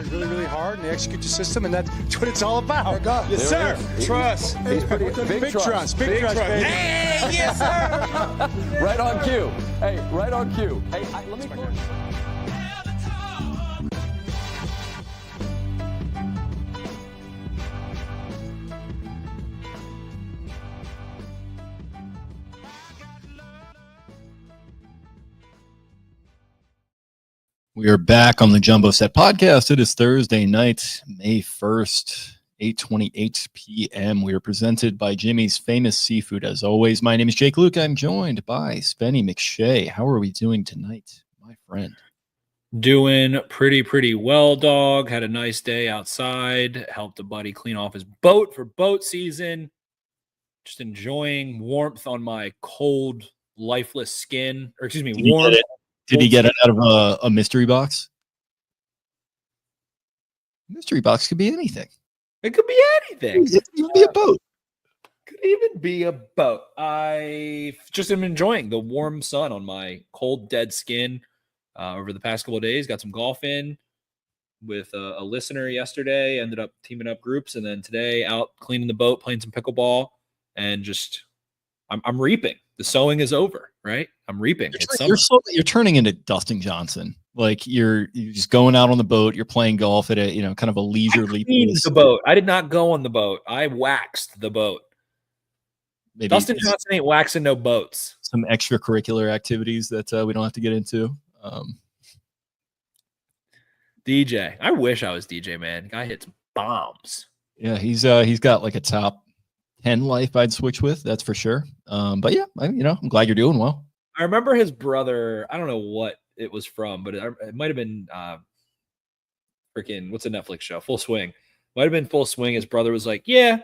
really, really hard, and they execute the system, and that's what it's all about. Yes, sir. Trust. He's pretty Big trust. Big trust, baby. Hey, yes, sir. Right on cue. Hey, right on cue. Hey, let me close. We are back on the Jumbo Set podcast. It is Thursday night, May 1st, 8:28 p.m. We are presented by Jimmy's Famous Seafood. As always, my name is Jake Louque. I'm joined by Spenny McShay. How are we doing tonight, my friend? Doing pretty well, dog. Had a nice day outside. Helped a buddy clean off his boat for boat season. Just enjoying warmth on my cold, lifeless skin. Or excuse me, warm. Did he get it out of a mystery box? Mystery box could be anything. It could be anything. It could even be a boat. Could even be a boat. I just am enjoying the warm sun on my cold, dead skin over the past couple of days. Got some golf in with a listener yesterday. Ended up teaming up groups, and then today out cleaning the boat, playing some pickleball, and just I'm reaping. The sowing is over, right? I'm reaping. You're turning into Dustin Johnson. Like you're just going out on the boat. You're playing golf at a kind of a leisurely pace. The boat. I did not go on the boat. I waxed the boat. Maybe Dustin Johnson ain't waxing no boats. Some extracurricular activities that we don't have to get into. DJ. I wish I was DJ, man. Guy hits bombs. Yeah, he's got like a top 10 life I'd switch with, that's for sure. But yeah, I'm glad you're doing well. I remember his brother, I don't know what it was from, but it might have been freaking, what's a Netflix show? Full Swing. Might have been Full Swing. His brother was like, yeah,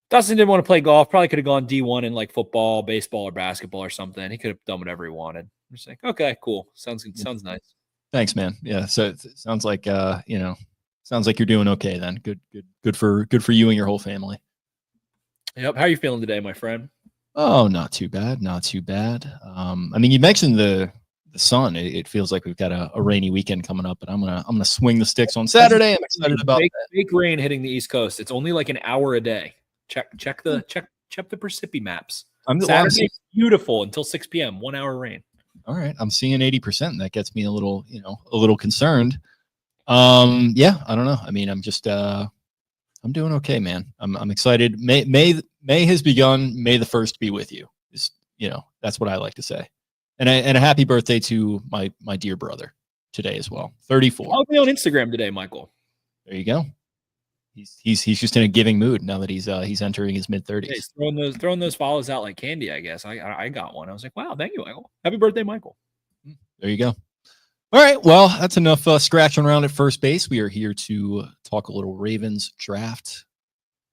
Dustin didn't want to play golf. Probably could have gone D1 in like football, baseball, or basketball or something. He could have done whatever he wanted. I'm just like, okay, cool. Sounds nice. Thanks, man. Yeah. So it sounds like, sounds like you're doing okay then. Good for you and your whole family. Yep. How are you feeling today, my friend? Oh, not too bad. Not too bad. You mentioned the sun. It feels like we've got a rainy weekend coming up, but I'm gonna swing the sticks on Saturday. I'm excited about that. Fake rain hitting the East Coast. It's only like an hour a day. Check the Percipi maps. Saturday, beautiful until 6 p.m. 1 hour rain. All right, I'm seeing 80%. That gets me a little concerned. Yeah, I don't know. I'm just I'm doing okay, man. I'm excited. May has begun. May the 1st be with you. That's what I like to say. And a happy birthday to my dear brother today as well. 34. Follow me on Instagram today, Michael. There you go. He's just in a giving mood now that he's entering his mid-30s. Hey, throwing those follows out like candy, I guess. I got one. I was like, wow, thank you, Michael. Happy birthday, Michael. There you go. All right, well, that's enough scratching around at first base. We are here to talk a little Ravens draft.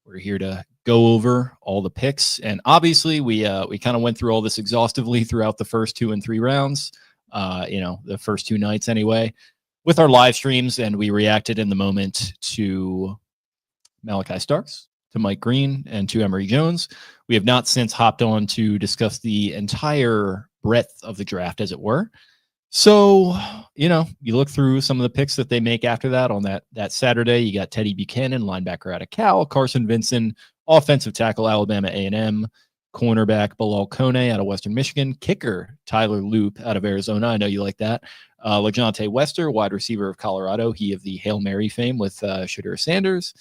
We're here to go over all the picks, and obviously we kind of went through all this exhaustively throughout the first 2 and 3 rounds. The first 2 nights anyway, with our live streams, and we reacted in the moment to Malaki Starks, to Mike Green, and to Emory Jones. We have not since hopped on to discuss the entire breadth of the draft, as it were. So, you look through some of the picks that they make after that on that Saturday. You got Teddy Buchanan, linebacker out of Cal, Carson Vincent, offensive tackle, Alabama A&M, cornerback, Bal Kone out of Western Michigan, kicker, Tyler Louque out of Arizona. I know you like that. Lejante Wester, wide receiver of Colorado. He of the Hail Mary fame with Shadur Sanders.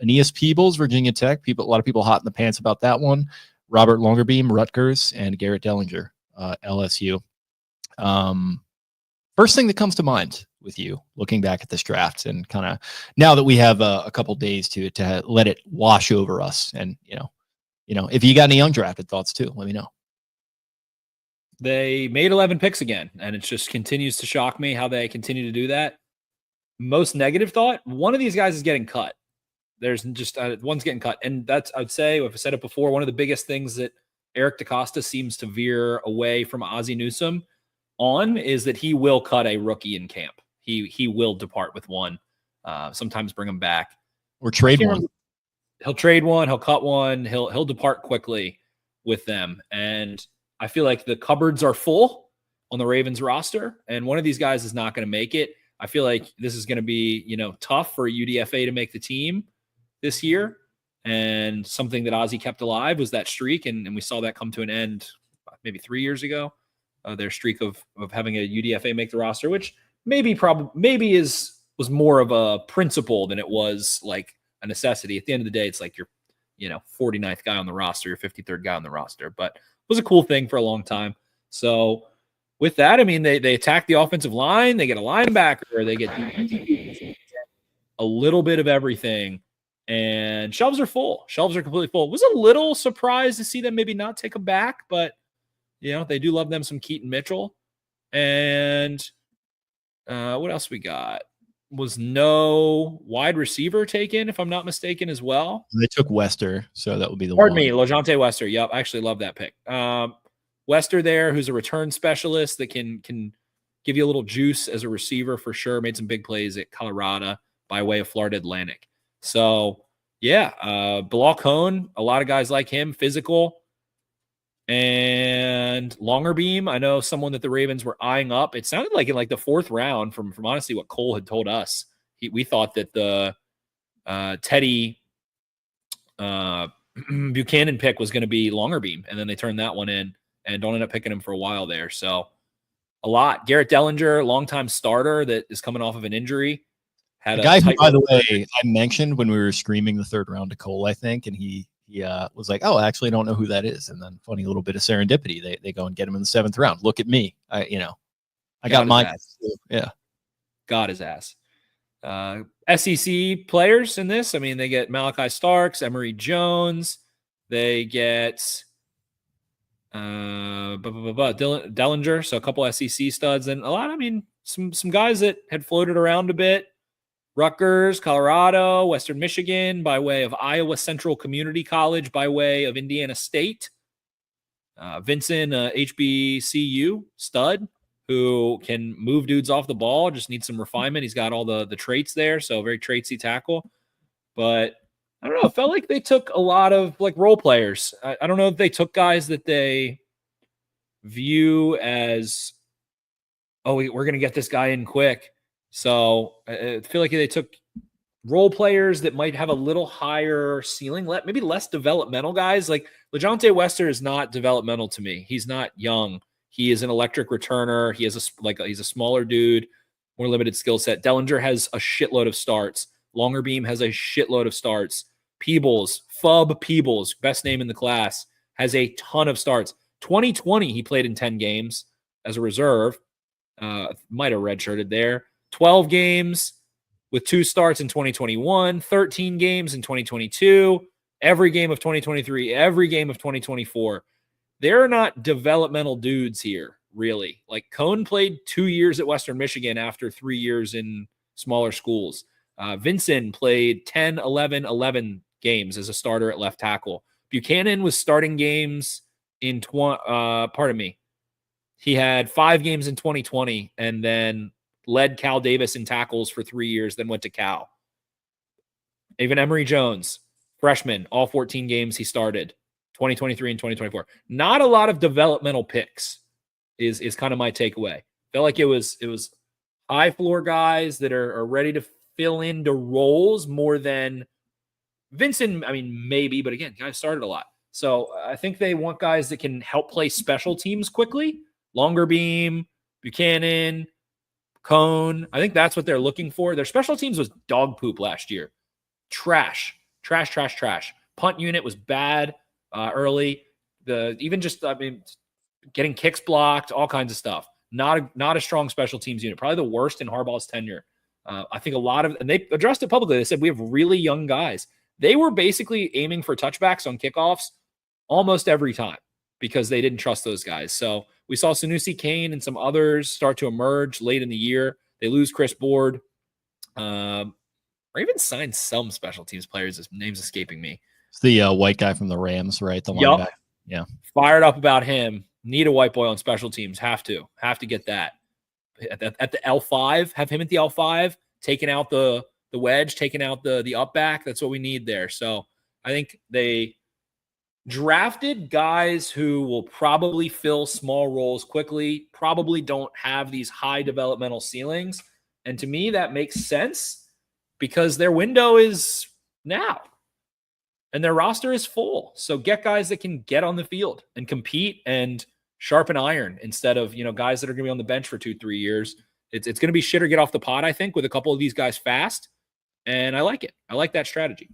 Aneas Peebles, Virginia Tech. A lot of people hot in the pants about that one. Robert Longerbeam, Rutgers, and Garrett Dellinger, LSU. First thing that comes to mind with you looking back at this draft, and kind of now that we have a couple days to let it wash over us, and if you got any undrafted thoughts too, let me know. They made 11 picks again, and it just continues to shock me how they continue to do that. Most negative thought: one of these guys is getting cut. There's just one's getting cut, and that's, I'd say, I've said it before, one of the biggest things that Eric DeCosta seems to veer away from Ozzie Newsome on is that he will cut a rookie in camp. He will depart with one, sometimes bring him back or trade one. He'll trade one. He'll cut one. He'll depart quickly with them. And I feel like the cupboards are full on the Ravens roster, and one of these guys is not going to make it. I feel like this is going to be, tough for UDFA to make the team this year. And something that Ozzy kept alive was that streak. And we saw that come to an end maybe 3 years ago, their streak of having a UDFA make the roster, which maybe was more of a principle than it was like a necessity. At the end of the day, it's like your 49th guy on the roster, your 53rd guy on the roster, but it was a cool thing for a long time. So with that, I mean, they attack the offensive line, they get a linebacker, they get a little bit of everything, and shelves are full. Shelves are completely full. Was a little surprised to see them maybe not take them back, but they do love them some Keaton Mitchell. And what else we got? Was no wide receiver taken, if I'm not mistaken, as well. They took Wester, so that would be the Pardon one. me, Lejante Wester. Yep, I actually love that pick. Wester there, who's a return specialist that can give you a little juice as a receiver for sure. Made some big plays at Colorado by way of Florida Atlantic. So, yeah, Bal Kone, a lot of guys like him, physical. And Longerbeam, I know someone that the Ravens were eyeing up. It sounded like in like the 4th round from honestly what Cole had told us. We thought that the Teddy Buchanan pick was going to be Longerbeam, and then they turned that one in and don't end up picking him for a while there. So a lot. Garrett Dellinger, longtime starter that is coming off of an injury. Had a guy who, by the way, I mentioned when we were screaming the 3rd round to Cole, I think, and he was like, "Oh, I actually don't know who that is." And then, funny little bit of serendipity, they go and get him in the 7th round. Look at me, I got my got his ass. SEC players in this. I mean, they get Malaki Starks, Emory Jones. They get Dellinger, so a couple SEC studs, and a lot. I mean, some guys that had floated around a bit. Rutgers, Colorado, Western Michigan by way of Iowa Central Community College by way of Indiana State. Vincent, HBCU stud who can move dudes off the ball, just needs some refinement. He's got all the traits there, so very traitsy tackle. But I don't know, it felt like they took a lot of like role players. I don't know if they took guys that they view as, oh, we're going to get this guy in quick. So I feel like they took role players that might have a little higher ceiling, maybe less developmental guys. Like Lejante Wester is not developmental to me. He's not young. He is an electric returner. He has he's a smaller dude, more limited skill set. Dellinger has a shitload of starts. Longerbeam has a shitload of starts. Peebles, best name in the class, has a ton of starts. 2020, he played in 10 games as a reserve. Might have redshirted there. 12 games with 2 starts in 2021, 13 games in 2022, every game of 2023, every game of 2024. They're not developmental dudes here, really. Like Cone played 2 years at Western Michigan after 3 years in smaller schools. Vincent played 10, 11 games as a starter at left tackle. Buchanan was starting games in he had 5 games in 2020 and then led Cal Davis in tackles for 3 years, then went to Cal. Even Emory Jones, freshman, all 14 games he started, 2023 and 2024. Not a lot of developmental picks is kind of my takeaway. Felt like it was high floor guys that are ready to fill into roles more than Vincent. I mean, maybe, but again, guys started a lot. So I think they want guys that can help play special teams quickly. Longerbeam, Buchanan, Cone. I think that's what they're looking for. Their special teams was dog poop last year. Trash. Punt unit was bad early. Getting kicks blocked, all kinds of stuff. Not a strong special teams unit. Probably the worst in Harbaugh's tenure. I think and they addressed it publicly. They said we have really young guys. They were basically aiming for touchbacks on kickoffs almost every time because they didn't trust those guys. So we saw Sanusi Kane and some others start to emerge late in the year. They lose Chris Board. Or even signed some special teams players. His name's escaping me. It's the white guy from the Rams, right? The linebacker. Yeah. Fired up about him. Need a white boy on special teams. Have to get that. At the L5, have him at the L5, taking out the wedge, taking out the up back. That's what we need there. So I think they drafted guys who will probably fill small roles quickly, probably don't have these high developmental ceilings, And to me, that makes sense because their window is now and their roster is full. So get guys that can get on the field and compete and sharpen iron instead of, guys that are going to be on the bench for 2-3 years. It's going to be shit or get off the pot, I think, with a couple of these guys fast. And I like it. I like that strategy.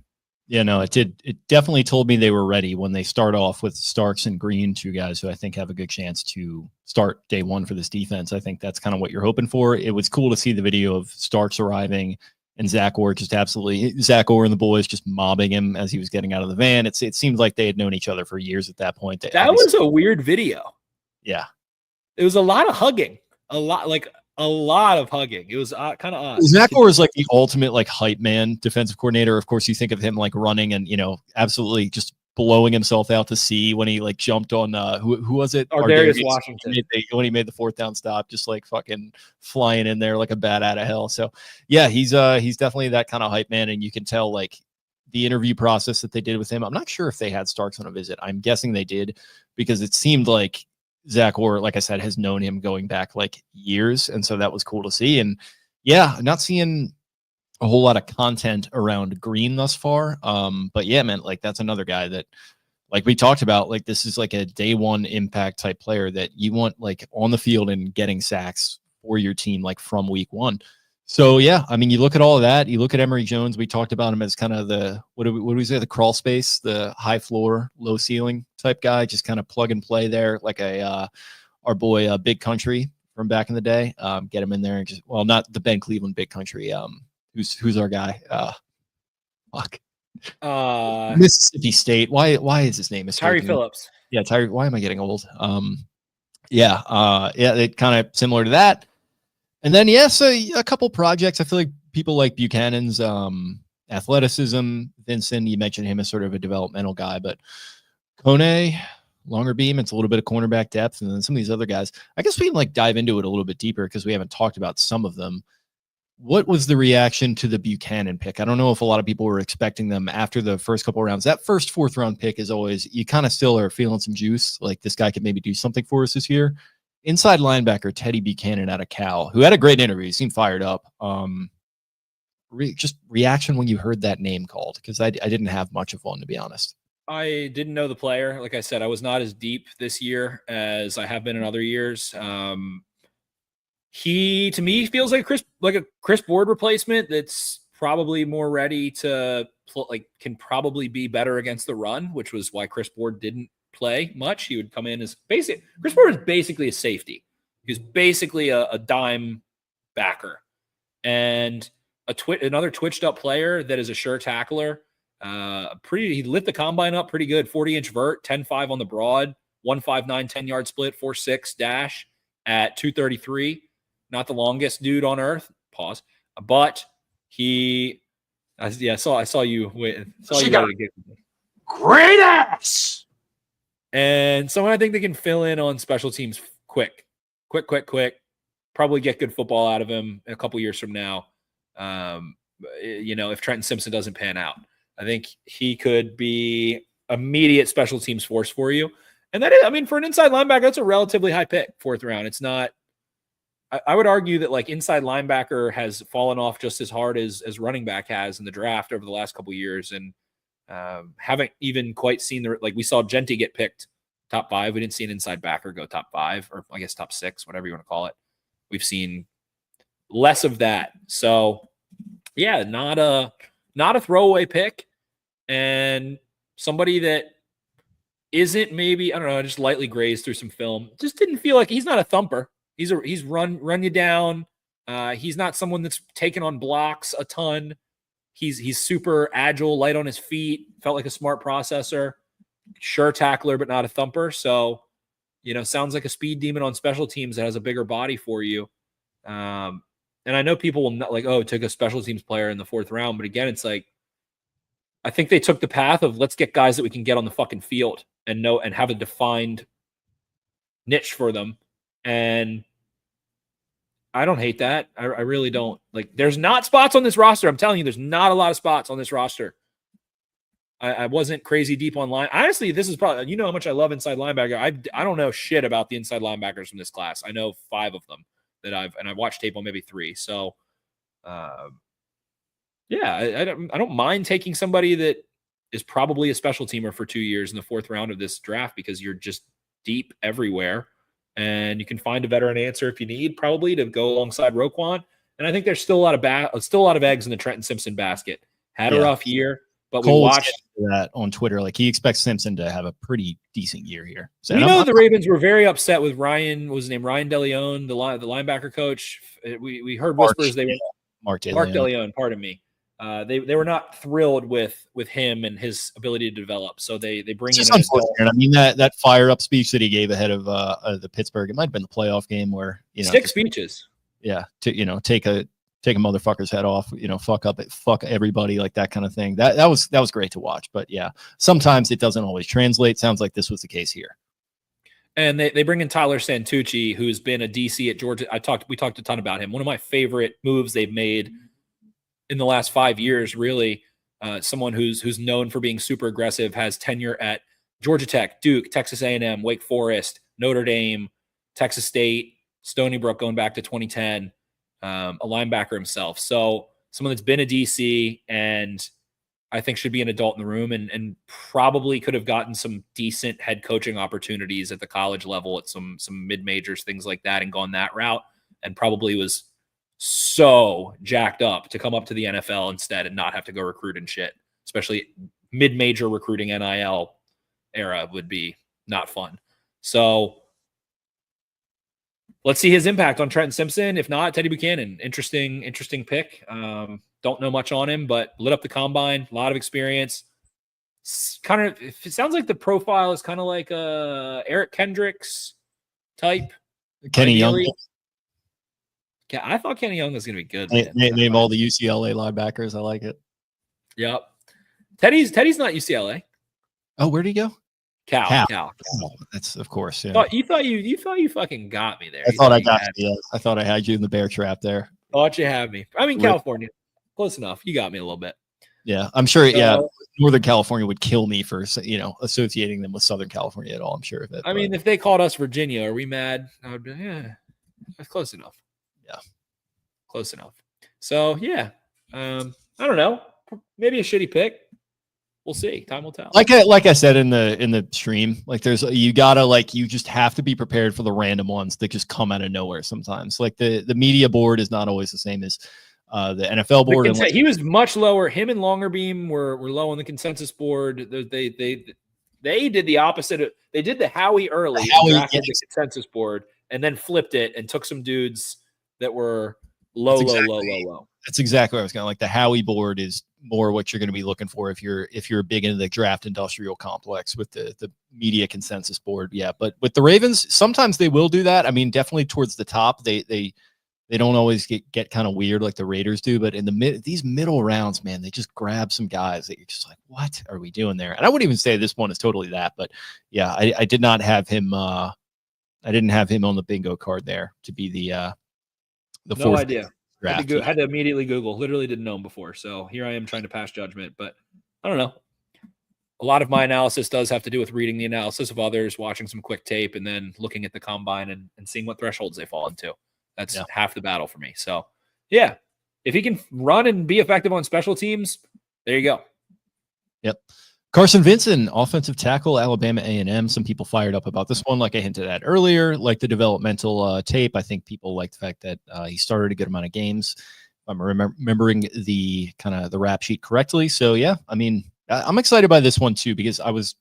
Yeah, no, it did. It definitely told me they were ready when they start off with Starks and Green, two guys who I think have a good chance to start day one for this defense. I think that's kind of what you're hoping for. It was cool to see the video of Starks arriving and Zach Orr Zach Orr and the boys just mobbing him as he was getting out of the van. It seemed like they had known each other for years at that point. That was a weird video. Yeah. It was a lot of hugging, a lot of hugging. It was kind of odd. Zach Orr is like the ultimate hype man, defensive coordinator. Of course, you think of him running and absolutely just blowing himself out to sea when he jumped on who was it? Darius Washington. When he made the 4th down stop, just fucking flying in there like a bat out of hell. So yeah, he's definitely that kind of hype man, and you can tell the interview process that they did with him. I'm not sure if they had Starks on a visit. I'm guessing they did because it seemed like Zach Orr, like I said, has known him going back years. And so that was cool to see. And yeah, not seeing a whole lot of content around Green thus far. But yeah, man, that's another guy that, we talked about, this is a day one impact type player that you want on the field and getting sacks for your team, from week one. So yeah, I mean, you look at all of that, you look at Emory Jones, we talked about him as kind of the, what do we say, the crawl space, the high floor, low ceiling type guy, just kind of plug and play there, our boy, Big Country from back in the day. Get him in there and not the Ben Cleveland Big Country. Who's our guy? Mississippi State. Why is his name? Tyree Phillips. Yeah. Tyree. Why am I getting old? Yeah. It kind of similar to that. And then, so a couple projects. I feel like people like Buchanan's athleticism. Vincent, you mentioned him as sort of a developmental guy, but Kone, Longerbeam, it's a little bit of cornerback depth. And then some of these other guys, I guess we can dive into it a little bit deeper because we haven't talked about some of them. What was the reaction to the Buchanan pick? I don't know if a lot of people were expecting them after the first couple of rounds. That first 4th round pick is always, you kind of still are feeling some juice. This guy could maybe do something for us this year. Inside linebacker Teddy Buchanan out of Cal, who had a great interview. He seemed fired up. Just reaction when you heard that name called, because I didn't have much of one, to be honest. I didn't know the player. Like I said, I was not as deep this year as I have been in other years. He, to me, feels like a Chris Board replacement that's probably more ready to can probably be better against the run, which was why Chris Board didn't play much. He would come in as Chris Board is basically a safety. He's basically a dime backer and another twitched up player that is a sure tackler. He lit the combine up pretty good. 40-inch vert, 10.5 on the broad, 1.59 10-yard split, 4.6 dash at 233. Not the longest dude on earth. Pause. But I saw you. She got great ass. And someone I think they can fill in on special teams quick. Probably get good football out of him a couple years from now. If Trenton Simpson doesn't pan out, I think he could be immediate special teams force for you. And that is, for an inside linebacker, that's a relatively high pick, 4th round. It's not. I would argue that inside linebacker has fallen off just as hard as running back has in the draft over the last couple of years, and haven't even quite seen we saw Genty get picked top 5. We didn't see an inside backer go top 5, or I guess top 6, whatever you want to call it. We've seen less of that. So yeah, not a throwaway pick, and somebody that isn't maybe, I don't know, just lightly grazed through some film. Just didn't feel like he's not a thumper. He's run you down. He's not someone that's taken on blocks a ton. He's super agile, light on his feet, felt like a smart processor, sure tackler, but not a thumper. So, sounds like a speed demon on special teams that has a bigger body for you. And I know people will not took a special teams player in the 4th round, but again, it's I think they took the path of let's get guys that we can get on the fucking field and have a defined niche for them. And I don't hate that. I really don't. There's not spots on this roster. I'm telling you, there's not a lot of spots on this roster. I wasn't crazy deep on line. Honestly, this is probably, how much I love inside linebacker. I don't know shit about the inside linebackers from this class. I know 5 of them that I've watched tape on maybe 3. So I don't mind taking somebody that is probably a special teamer for 2 years in the 4th round of this draft because you're just deep everywhere. And you can find a veteran answer if you need, probably, to go alongside Roquan. And I think there's still a lot of eggs in the Trenton Simpson basket. Had a rough year, but Cole we watched that on Twitter. Like, he expects Simpson to have a pretty decent year here. So we know the Ravens were very upset with Ryan. What was his name? Ryan DeLeon, the linebacker coach. We heard whispers they were Mark DeLeon. Pardon me. They were not thrilled with him and his ability to develop. So they bring in. I mean, that fire up speech that he gave ahead of the Pittsburgh. It might have been the playoff game where 6 speeches. Yeah, to take a motherfucker's head off. Fuck everybody, like that kind of thing. That was great to watch. But yeah, sometimes it doesn't always translate. Sounds like this was the case here. And they bring in Tyler Santucci, who's been a DC at Georgia. We talked a ton about him. One of my favorite moves they've made in the last 5 years, really. Someone who's known for being super aggressive, has tenure at Georgia Tech, Duke, Texas A&M, Wake Forest, Notre Dame, Texas State, Stony Brook, going back to 2010, a linebacker himself. So someone that's been a DC and I think should be an adult in the room and probably could have gotten some decent head coaching opportunities at the college level at some mid-majors, things like that, and gone that route, and probably was so jacked up to come up to the NFL instead and not have to go recruit and shit. Especially mid-major recruiting NIL era would be not fun. So let's see his impact on Trenton Simpson. If not, Teddy Buchanan, interesting pick. Don't know much on him, but lit up the combine, a lot of experience. It sounds like the profile is kind of like Eric Kendricks type. Kenny Young. Yeah, I thought Kenny Young was going to be good. Name all the UCLA linebackers. I like it. Yep. Teddy's not UCLA. Oh, where'd he go? Cal. Oh, that's, of course. Yeah. You thought you fucking got me there. I thought I got you. I thought I had you in the bear trap there. Thought you had me. I mean, California. Close enough. You got me a little bit. Yeah, I'm sure. Yeah, Northern California would kill me for associating them with Southern California at all. I'm sure of it. I mean, if they called us Virginia, are we mad? I would be, yeah, that's close enough. Yeah, close enough. So yeah, I don't know. Maybe a shitty pick. We'll see. Time will tell. Like I said in the stream, like you just have to be prepared for the random ones that just come out of nowhere sometimes. Like the media board is not always the same as the NFL board. He was much lower. Him and Longerbeam were low on the consensus board. They did the opposite. They did the Howie early, drafted the consensus board, and then flipped it and took some dudes that were low. That's exactly what I was going to like. The Howie board is more what you're going to be looking for if you're big into the draft industrial complex with the media consensus board. Yeah, but with the Ravens, sometimes they will do that. I mean, definitely towards the top, they don't always get kind of weird like the Raiders do, but in these middle rounds, man, they just grab some guys that you're just like, what are we doing there? And I wouldn't even say this one is totally that, but yeah, I did not have him. I didn't have him on the bingo card there to be the fourth. No idea. Draft. Had to immediately Google. Literally didn't know him before. So here I am trying to pass judgment, but I don't know. A lot of my analysis does have to do with reading the analysis of others, watching some quick tape, and then looking at the combine and seeing what thresholds they fall into. That's half the battle for me. So yeah, if he can run and be effective on special teams, there you go. Yep. Carson Vincent, offensive tackle, Alabama A&M. Some people fired up about this one, like I hinted at earlier, like the developmental tape. I think people like the fact that he started a good amount of games. I'm remembering the kind of the rap sheet correctly. So yeah, I mean, I'm excited by this one too, because I was,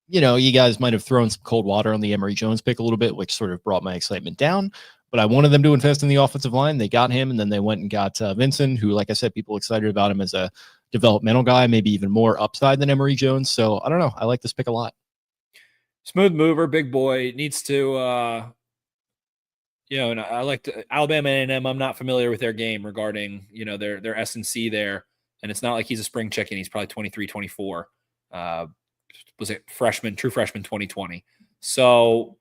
you guys might have thrown some cold water on the Emory Jones pick a little bit, which sort of brought my excitement down. But I wanted them to invest in the offensive line. They got him, and then they went and got Vincent, who, like I said, people excited about him as a developmental guy, maybe even more upside than Emory Jones. So I don't know. I like this pick a lot. Smooth mover, big boy. Needs to, and I like Alabama A&M. I'm not familiar with their game regarding, their S&C there. And it's not like he's a spring chicken. He's probably 23, 24. Was it true freshman 2020. So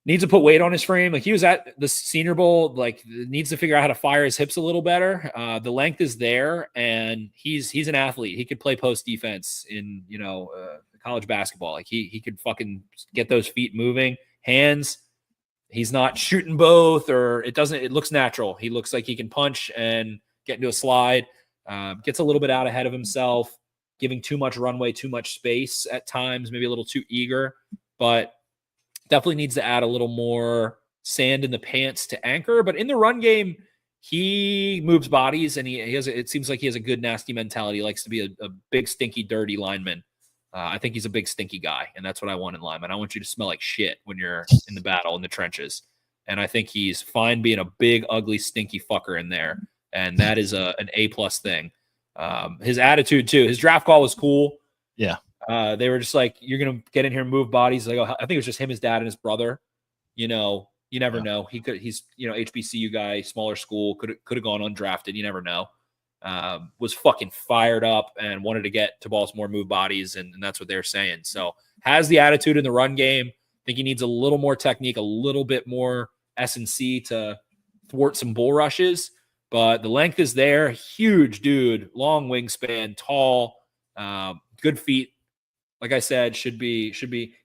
needs to put weight on his frame. Like he was at the Senior Bowl, like needs to figure out how to fire his hips a little better. The length is there, and he's an athlete. He could play post defense in, college basketball. Like he could fucking get those feet moving, hands. He's not shooting both, or it looks natural. He looks like he can punch and get into a slide. Gets a little bit out ahead of himself, giving too much runway, too much space at times, maybe a little too eager, but definitely needs to add a little more sand in the pants to anchor. But in the run game, he moves bodies, and it seems like he has a good, nasty mentality. He likes to be a big, stinky, dirty lineman. I think he's a big, stinky guy, and that's what I want in lineman. I want you to smell like shit when you're in the battle, in the trenches. And I think he's fine being a big, ugly, stinky fucker in there. And that is an A-plus thing. His attitude, too. His draft call was cool. Yeah. They were just like, you're going to get in here and move bodies. Like, I think it was just him, his dad, and his brother. You never know. He's HBCU guy, smaller school, could have gone undrafted. You never know. Was fucking fired up and wanted to get to Baltimore, move bodies, and that's what they're saying. So has the attitude in the run game. I think he needs a little more technique, a little bit more S&C to thwart some bull rushes, but the length is there. Huge dude, long wingspan, tall, good feet. Like I said, should be.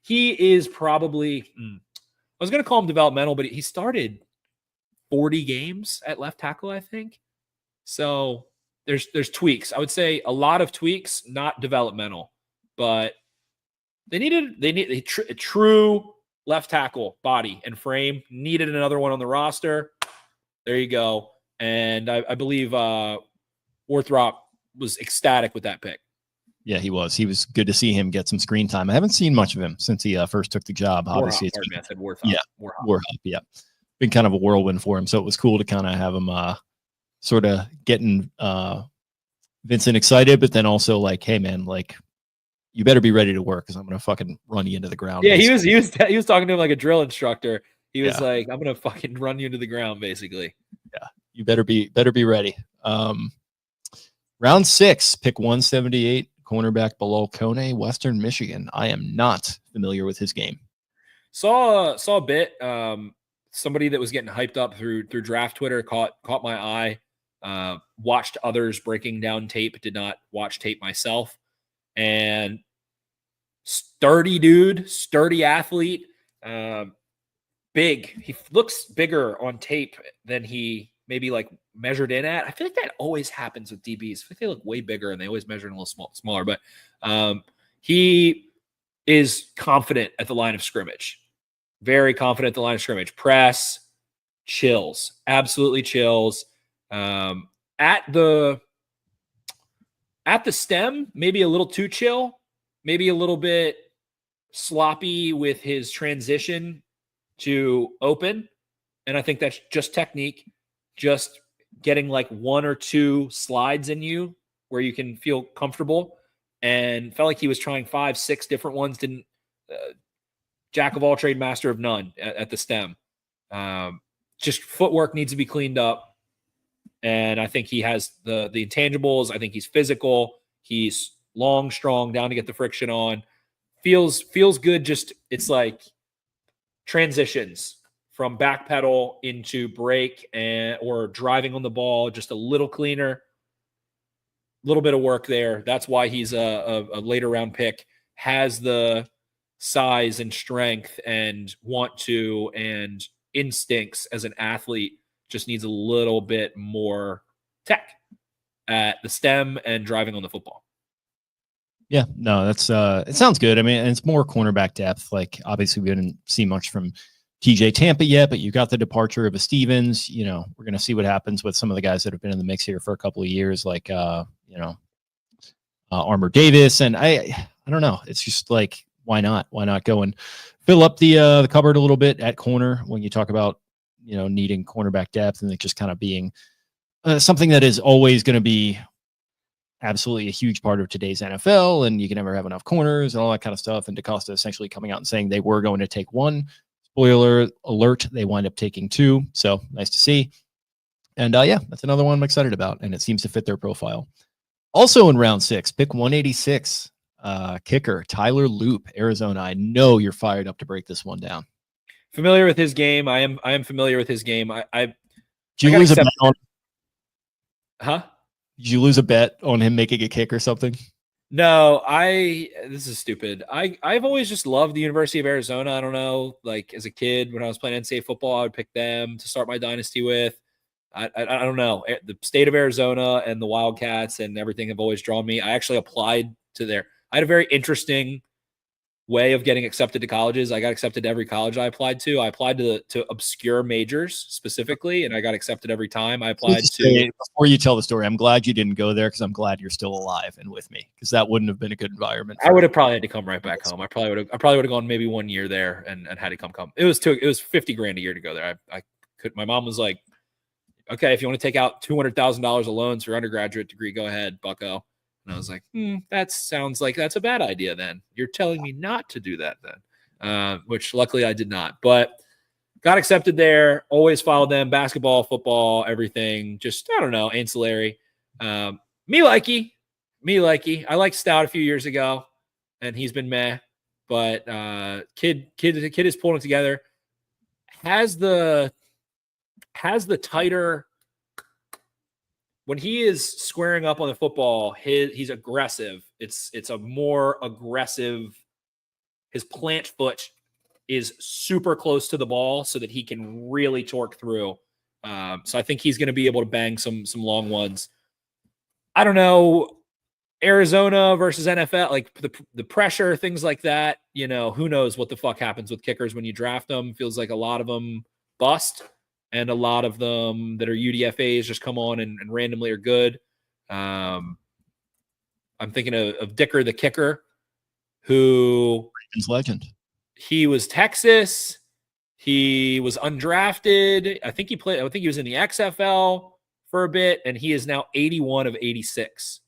He is probably, I was going to call him developmental, but he started 40 games at left tackle, I think. So there's tweaks. I would say a lot of tweaks, not developmental, but they need a true left tackle body and frame. Needed another one on the roster. There you go. And I believe Worthrop was ecstatic with that pick. Yeah, he was. He was good to see him get some screen time. I haven't seen much of him since he first took the job. Obviously, Warthog. Yeah, Warthog. Yeah, been kind of a whirlwind for him. So it was cool to kind of have him sort of getting Vincent excited, but then also like, hey man, like you better be ready to work because I'm gonna fucking run you into the ground. Yeah, basically. he was talking to him like a drill instructor. He was like, I'm gonna fucking run you into the ground, basically. Yeah, you better be ready. Round 6, pick 178, cornerback Bal Kone, Western Michigan. I am not familiar with his game. Saw a bit. Somebody that was getting hyped up through draft Twitter caught my eye. Watched others breaking down tape. Did not watch tape myself. And sturdy dude, sturdy athlete. Big. He looks bigger on tape than he maybe like measured in at. I feel like that always happens with DBs. I think they look way bigger and they always measure in a little smaller. But he is confident at the line of scrimmage. Very confident at the line of scrimmage. Press, chills. Absolutely chills. At the stem, maybe a little too chill. Maybe a little bit sloppy with his transition to open. And I think that's just technique. Just getting like 1 or 2 slides in you where you can feel comfortable. And felt like he was trying 5, 6 different ones. Didn't jack of all trade, master of none at the stem. Just footwork needs to be cleaned up. And I think he has the intangibles. I think he's physical. He's long, strong, down to get the friction on. Feels good. Just it's like transitions from back pedal into brake or driving on the ball, just a little cleaner. A little bit of work there. That's why he's a later round pick. Has the size and strength and want to and instincts as an athlete. Just needs a little bit more tech at the stem and driving on the football. Yeah, no, that's it sounds good. I mean, it's more cornerback depth. Like obviously we didn't see much from TJ Tampa yet, but you got the departure of a Stevens. You know, we're gonna see what happens with some of the guys that have been in the mix here for a couple of years, like Armour Davis. And I don't know. It's just like, why not? Why not go and fill up the cupboard a little bit at corner when you talk about, needing cornerback depth and it just kind of being something that is always going to be absolutely a huge part of today's NFL. And you can never have enough corners and all that kind of stuff. And DaCosta essentially coming out and saying they were going to take 1. Spoiler alert, they wind up taking 2. So nice to see. And that's another one I'm excited about. And it seems to fit their profile. Also in round 6, pick 186, kicker Tyler Louque, Arizona. I know you're fired up to break this one down. Familiar with his game. I am familiar with his game. Did you lose a bet on? Huh? Did you lose a bet on him making a kick or something? No, this is stupid. I've always just loved the University of Arizona. I don't know, like as a kid when I was playing NCAA football, I would pick them to start my dynasty with. I don't know. The state of Arizona and the Wildcats and everything have always drawn me. I actually applied to there. I had a very interesting way of getting accepted to colleges. I got accepted to every college I applied to. I applied to obscure majors specifically, and I got accepted every time. I applied to. Before you tell the story, I'm glad you didn't go there because I'm glad you're still alive and with me, because that wouldn't have been a good environment. I would have probably had to come right back home. I probably would have gone maybe 1 year there and had to come. It was $50,000 a year to go there. I could. My mom was like, "Okay, if you want to take out $200,000 of loans for your undergraduate degree, go ahead, bucko." And I was like, that sounds like that's a bad idea then. You're telling me not to do that then, which luckily I did not. But got accepted there, always followed them, basketball, football, everything. Just, I don't know, ancillary. Malaki. I liked Stout a few years ago, and he's been meh. But kid is pulling it together. Has the tighter... When he is squaring up on the football, he's aggressive. It's a more aggressive. His plant foot is super close to the ball so that he can really torque through. So I think he's going to be able to bang some long ones. I don't know, Arizona versus NFL, like the pressure, things like that. You know, who knows what the fuck happens with kickers when you draft them? Feels like a lot of them bust. And a lot of them that are UDFAs just come on and randomly are good. I'm thinking of Dicker, the kicker, who Ravens legend. He was Texas. He was undrafted. I think he was in the XFL for a bit, and he is now 81 of 86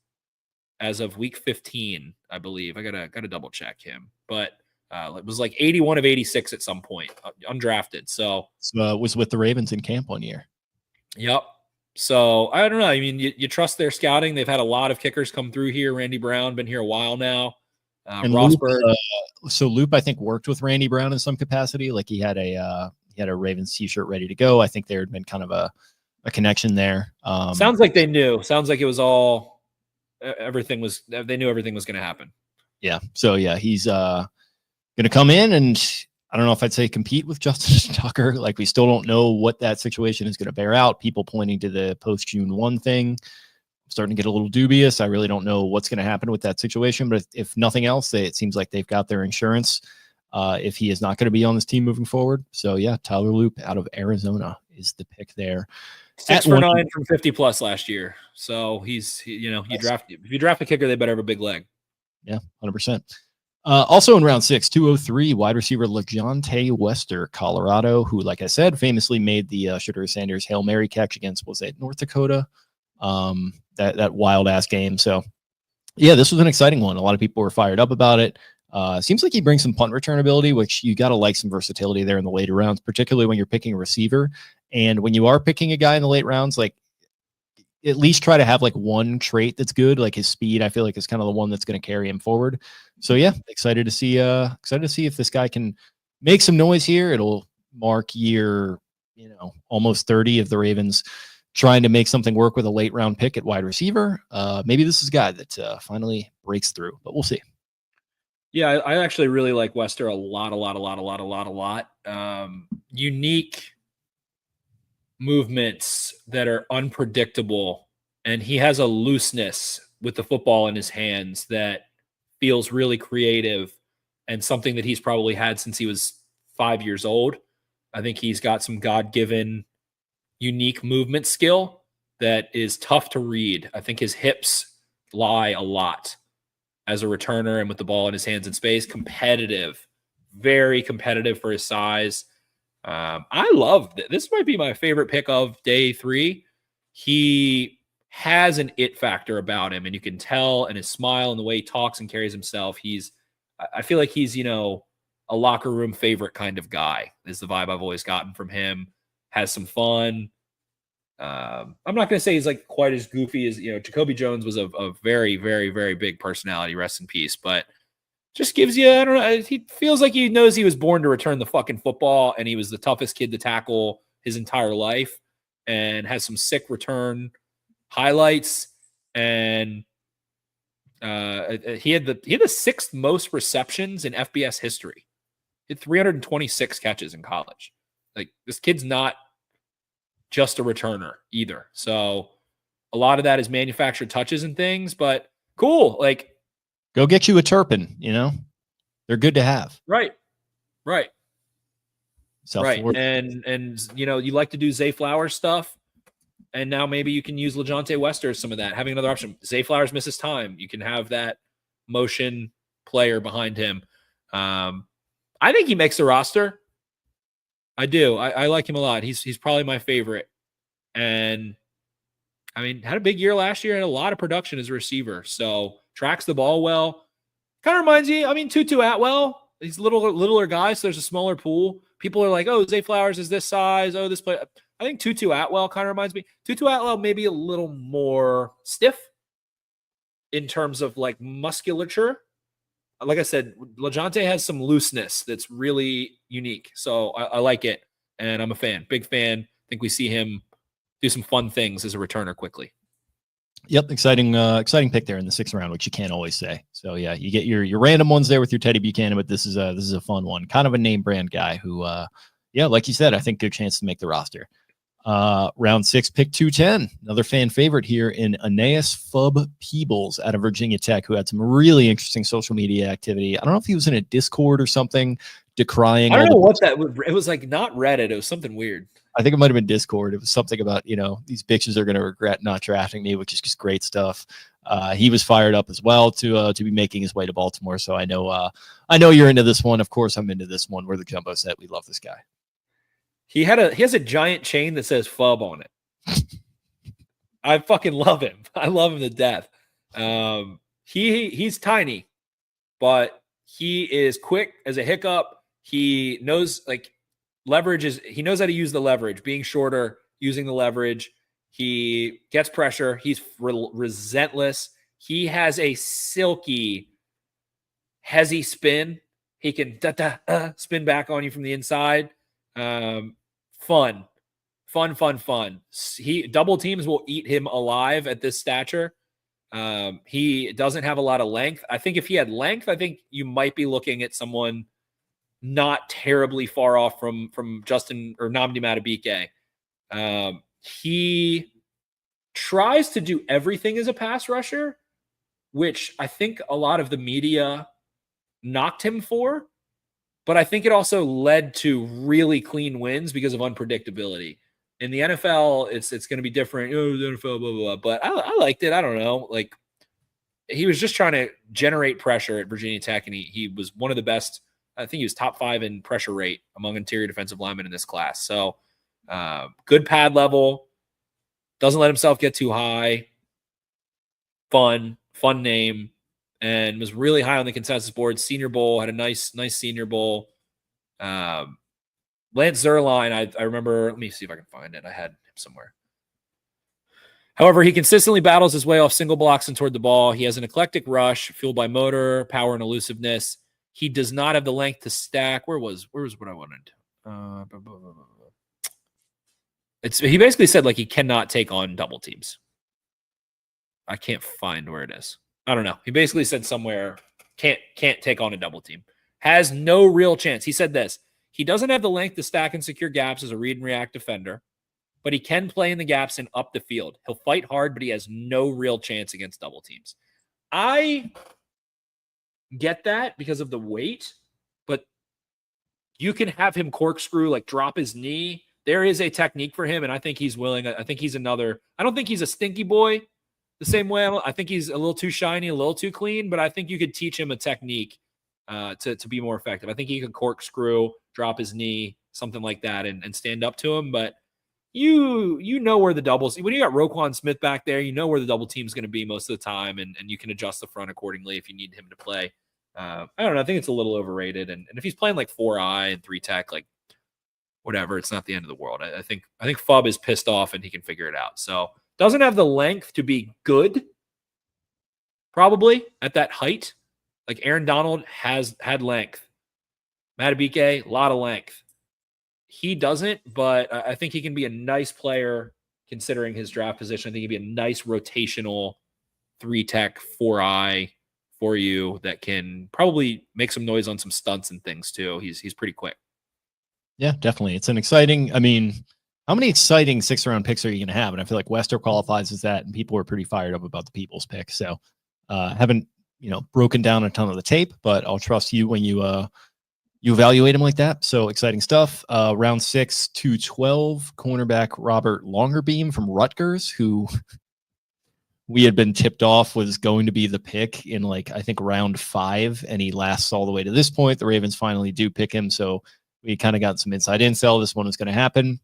as of week 15, I believe. I gotta double check him, but. It was like 81 of 86 at some point, undrafted. So was with the Ravens in camp 1 year. Yep. So I don't know. I mean, you trust their scouting. They've had a lot of kickers come through here. Randy Brown been here a while now. And Rosberg. Louque, I think, worked with Randy Brown in some capacity. Like he had a Ravens t-shirt ready to go. I think there had been kind of a connection there. Sounds like they knew. Sounds like it was all everything was. They knew everything was going to happen. Yeah. So yeah, he's going to come in and I don't know if I'd say compete with Justin Tucker. Like we still don't know what that situation is going to bear out. People pointing to the post June 1 thing. I'm starting to get a little dubious. I really don't know what's going to happen with that situation, but if nothing else, it seems like they've got their insurance if he is not going to be on this team moving forward. So yeah, Tyler Louque out of Arizona is the pick there. 6 for 9 from 50 plus last year. So if you draft a kicker, they better have a big leg. Yeah, 100%. Also in round 6, 203, wide receiver Lejante Wester, Colorado, who, like I said, famously made the Sugar Sanders Hail Mary catch against, was it North Dakota? That wild ass game. So yeah, this was an exciting one. A lot of people were fired up about it. Seems like he brings some punt return ability, which you got to like some versatility there in the later rounds, particularly when you're picking a receiver. And when you are picking a guy in the late rounds, like at least try to have like one trait that's good. Like his speed, I feel like is kind of the one that's going to carry him forward. So yeah, excited to see if this guy can make some noise here. It'll mark year, almost 30 of the Ravens trying to make something work with a late round pick at wide receiver. Maybe this is a guy that finally breaks through, but we'll see. Yeah, I actually really like Wester a lot. Unique movements that are unpredictable, and he has a looseness with the football in his hands that feels really creative and something that he's probably had since he was 5 years old. I think he's got some God-given unique movement skill that is tough to read. I think his hips lie a lot as a returner and with the ball in his hands in space. Competitive, very competitive for his size. I love this. Might be my favorite pick of day 3. He has an it factor about him, and you can tell in his smile and the way he talks and carries himself. I feel like he's, a locker room favorite kind of guy is the vibe I've always gotten from him. Has some fun. I'm not going to say he's like quite as goofy as, Jacoby Jones was a very, very, very big personality, rest in peace, but just gives you, I don't know, he feels like he knows he was born to return the fucking football, and he was the toughest kid to tackle his entire life, and has some sick return highlights. And He had the sixth most receptions in FBS history. He had 326 catches in college. Like, this kid's not just a returner either. So a lot of that is manufactured touches and things, but cool. Like, go get you a Turpin, you know? They're good to have. Right. South right. Florida. And you know, you like to do Zay Flowers stuff. And now maybe you can use Lejante Wester as some of that, having another option. Zay Flowers misses time. You can have that motion player behind him. I think he makes the roster. I do. I like him a lot. He's probably my favorite. And I mean, had a big year last year, had a lot of production as a receiver. So tracks the ball well. Kind of reminds you, I mean, Tutu Atwell. These littler guys, so there's a smaller pool. People are like, oh, Zay Flowers is this size. Oh, this play. I think Tutu Atwell kind of reminds me. Tutu Atwell maybe a little more stiff in terms of like musculature. Like I said, Lejante has some looseness that's really unique. So I like it, and I'm a fan. Big fan. I think we see him do some fun things as a returner quickly. Yep, exciting pick there in the 6th round, which you can't always say. So yeah, you get your random ones there with your Teddy Buchanan, but this is a fun one. Kind of a name brand guy who, like you said, I think good chance to make the roster. Round 6, pick 210. Another fan favorite here in Aneas Peebles out of Virginia Tech, who had some really interesting social media activity. I don't know if he was in a Discord or something decrying. I don't know what that was. It was like not Reddit. It was something weird. I think it might have been Discord. It was something about, these bitches are going to regret not drafting me, which is just great stuff. He was fired up as well to be making his way to Baltimore. So I know you're into this one. Of course, I'm into this one. We're the Jumbo Set. We love this guy. He has a giant chain that says FUB on it. I fucking love him. I love him to death. He's tiny, but he is quick as a hiccup. He knows he knows how to use the leverage, being shorter, using the leverage. He gets pressure. He's relentless. He has a silky, hezzy spin. He can spin back on you from the inside. Fun. Double teams will eat him alive at this stature. He doesn't have a lot of length. I think if he had length, I think you might be looking at someone not terribly far off from Justin or Nnamdi Madubuike. He tries to do everything as a pass rusher, which I think a lot of the media knocked him for. But I think it also led to really clean wins because of unpredictability. In the NFL, it's going to be different. Oh, the NFL, blah, blah, blah. But I liked it. I don't know. Like, he was just trying to generate pressure at Virginia Tech, and he was one of the best. I think he was top 5 in pressure rate among interior defensive linemen in this class. So good pad level. Doesn't let himself get too high. Fun name. And was really high on the consensus board. Senior Bowl, had a nice Senior Bowl. Lance Zierlein, I remember. Let me see if I can find it. I had him somewhere. However, he consistently battles his way off single blocks and toward the ball. He has an eclectic rush fueled by motor, power, and elusiveness. He does not have the length to stack. Where was what I wanted? He basically said like he cannot take on double teams. I can't find where it is. I don't know. He basically said somewhere can't take on a double team. Has no real chance. He said this. He doesn't have the length to stack and secure gaps as a read and react defender, but he can play in the gaps and up the field. He'll fight hard, but he has no real chance against double teams. I get that because of the weight, but you can have him corkscrew, like drop his knee. There is a technique for him, and I think he's willing. I think he's another. I don't think he's a stinky boy the same way. I think he's a little too shiny, a little too clean, but I think you could teach him a technique to be more effective. I think he could corkscrew, drop his knee, something like that, and stand up to him. But you know where the doubles, when you got Roquan Smith back there, you know where the double team is going to be most of the time, and you can adjust the front accordingly if you need him to play. I don't know. I think it's a little overrated. And if he's playing like 4-eye and 3-tech, like whatever, it's not the end of the world. I think FUB is pissed off and he can figure it out. So doesn't have the length to be good, probably at that height. Like Aaron Donald has had length. Madubuike, a lot of length. He doesn't, but I think he can be a nice player considering his draft position. I think he'd be a nice rotational 3-tech, 4-eye for you that can probably make some noise on some stunts and things too. He's pretty quick. Yeah, definitely. It's an exciting, I mean, how many exciting 6th-round picks are you going to have? And I feel like Wester qualifies as that, and people are pretty fired up about the Peebles pick. So haven't, broken down a ton of the tape, but I'll trust you when you evaluate him like that. So exciting stuff. Round 6 to 12, cornerback Robert Longerbeam from Rutgers, who we had been tipped off was going to be the pick in I think round 5, and he lasts all the way to this point. The Ravens finally do pick him. So we kind of got some inside intel. This one was going to happen.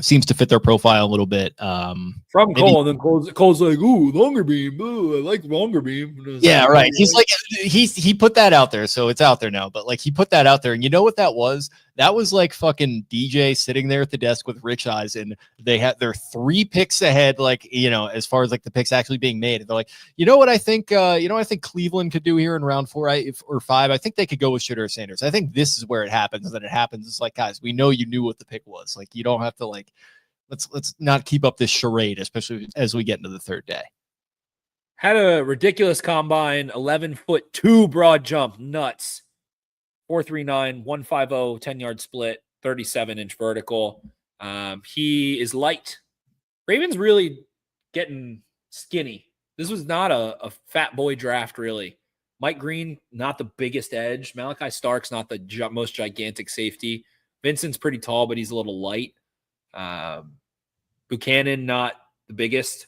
Seems to fit their profile a little bit. From Cole, and then Cole's like, "Ooh, Longerbeam. Ooh, I like Longerbeam." Yeah, right. He's like, he put that out there, so it's out there now. But he put that out there, and you know what that was? That was like fucking DJ sitting there at the desk with Rich Eisen. They had their 3 picks ahead, as far as the picks actually being made. And they're like, you know what I think? I think Cleveland could do here in round 4 or 5. I think they could go with Shedeur Sanders. I think this is where it happens. And then it happens. It's like, guys, we know you knew what the pick was. You don't have to let's not keep up this charade, especially as we get into the 3rd day. Had a ridiculous combine, 11'2" broad jump, nuts. 4.39, 150, 10-yard split, 37-inch vertical. He is light. Ravens really getting skinny. This was not a fat boy draft, really. Mike Green, not the biggest edge. Malaki Stark's not the most gigantic safety. Vincent's pretty tall, but he's a little light. Buchanan, not the biggest.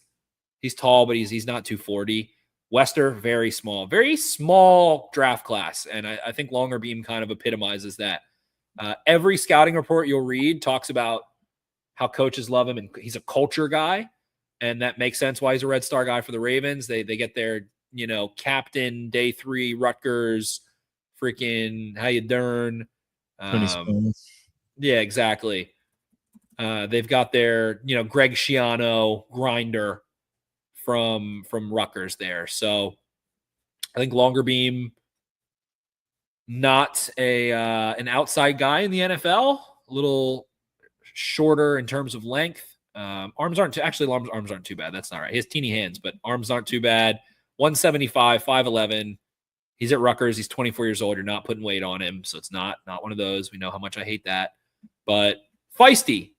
He's tall, but he's not 240. Wester, very small draft class. And I think Longerbeam kind of epitomizes that. Every scouting report you'll read talks about how coaches love him, and he's a culture guy. And that makes sense why he's a Red Star guy for the Ravens. They get their, captain, day 3, Rutgers, freaking how you dern. Yeah, exactly. They've got their, Greg Schiano grinder from Rutgers there. So I think Longerbeam, not an outside guy in the NFL, a little shorter in terms of length. Arms aren't too bad. That's not right. He has teeny hands, but arms aren't too bad. 175, 5'11". He's at Rutgers. He's 24 years old. You're not putting weight on him, so it's not one of those. We know how much I hate that. But feisty